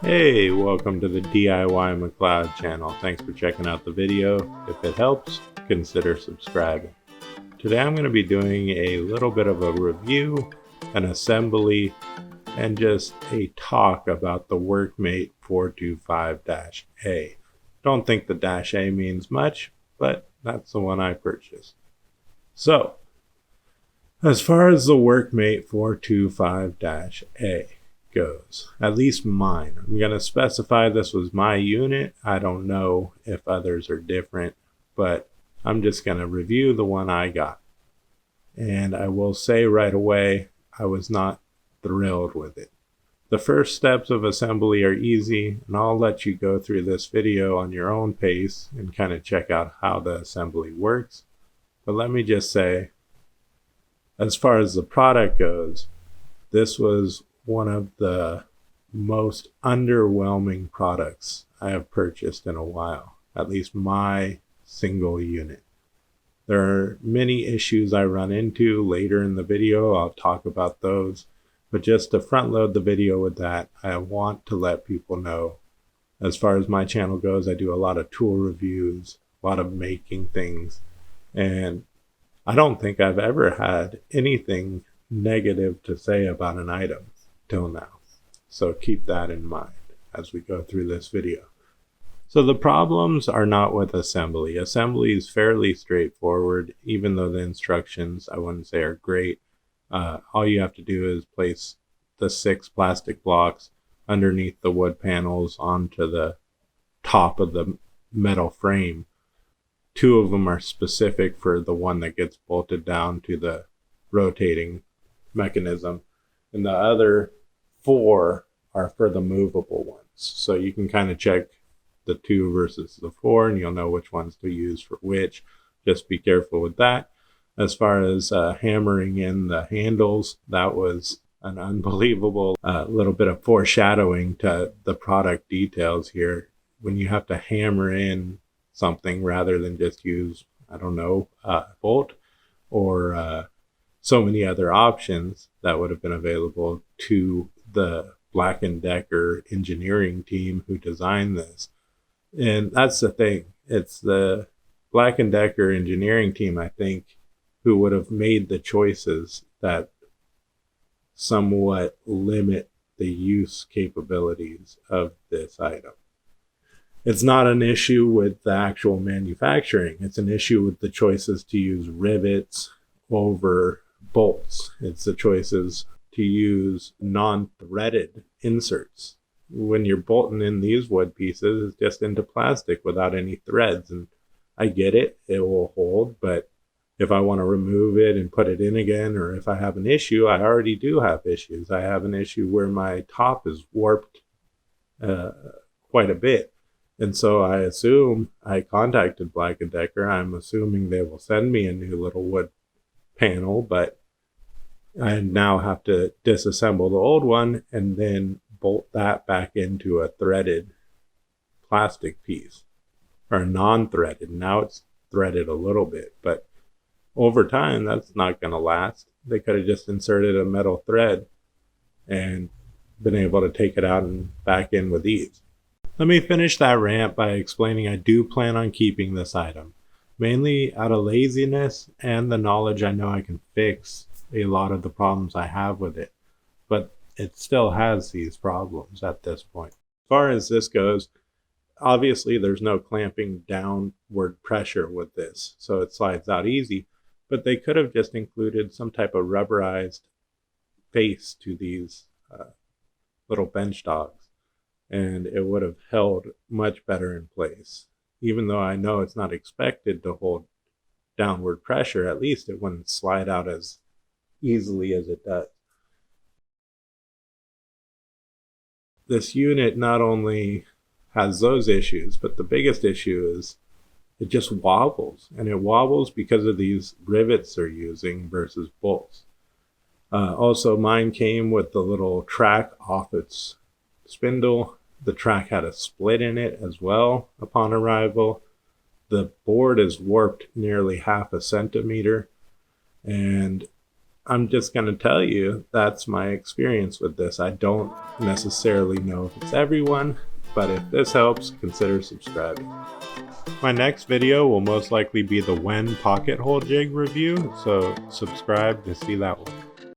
Hey, welcome to the DIY McLeod channel. Thanks for checking out the video. If it helps, consider subscribing. Today I'm going to be doing a little bit of a review, an assembly, and just a talk about the Workmate 425-A. Don't think the -A means much, but that's the one I purchased. So, as far as the Workmate 425-A goes, at least mine. I'm going to specify this was my unit. I don't know if others are different, but I'm just going to review the one I got. And I will say right away, I was not thrilled with it. The first steps of assembly are easy, and I'll let you go through this video on your own pace and kind of check out how the assembly works. But let me just say, as far as the product goes, this was one of the most underwhelming products I have purchased in a while, at least my single unit. There are many issues I run into later in the video. I'll talk about those, but just to front load the video with that, I want to let people know, as far as my channel goes, I do a lot of tool reviews, a lot of making things, and I don't think I've ever had anything negative to say about an item till now. So keep that in mind as we go through this video. So the problems are not with assembly. Assembly is fairly straightforward, even though the instructions I wouldn't say are great. All you have to do is place the 6 plastic blocks underneath the wood panels onto the top of the metal frame. 2 of them are specific for the one that gets bolted down to the rotating mechanism, and the other 4 are for the movable ones. So you can kind of check the 2 versus the 4, and you'll know which ones to use for which. Just be careful with that. As far as hammering in the handles, that was an unbelievable little bit of foreshadowing to the product details here. When you have to hammer in something rather than just use, I don't know, bolt or so many other options that would have been available to the Black & Decker engineering team who designed this. And that's the thing. It's the Black & Decker engineering team, I think, who would have made the choices that somewhat limit the use capabilities of this item. It's not an issue with the actual manufacturing. It's an issue with the choices to use rivets over bolts. It's the choices to use non-threaded inserts. When you're bolting in these wood pieces, it's just into plastic without any threads. And I get it, it will hold, but if I want to remove it and put it in again, or if I have an issue, I already do have issues. I have an issue where my top is warped quite a bit. And so I contacted Black & Decker. I'm assuming they will send me a new little wood panel, but I now have to disassemble the old one and then bolt that back into a threaded plastic piece, or non-threaded. Now it's threaded a little bit, but over time that's not going to last. They could have just inserted a metal thread and been able to take it out and back in with ease. Let me finish that rant by explaining I do plan on keeping this item, mainly out of laziness and the knowledge I know I can fix a lot of the problems I have with it, but it still has these problems at this point. As far as this goes, obviously there's no clamping downward pressure with this, so it slides out easy, but they could have just included some type of rubberized face to these little bench dogs, and it would have held much better in place. Even though I know it's not expected to hold downward pressure, at least it wouldn't slide out as easily as it does. This unit not only has those issues, but the biggest issue is it just wobbles, and it wobbles because of these rivets they're using versus bolts. Also, mine came with the little track off its spindle. The track had a split in it as well upon arrival. The board is warped nearly 0.5 centimeters, and I'm just going to tell you that's my experience with this. I don't necessarily know if it's everyone, but if this helps, consider subscribing. My next video will most likely be the When pocket hole jig review, so subscribe to see that one.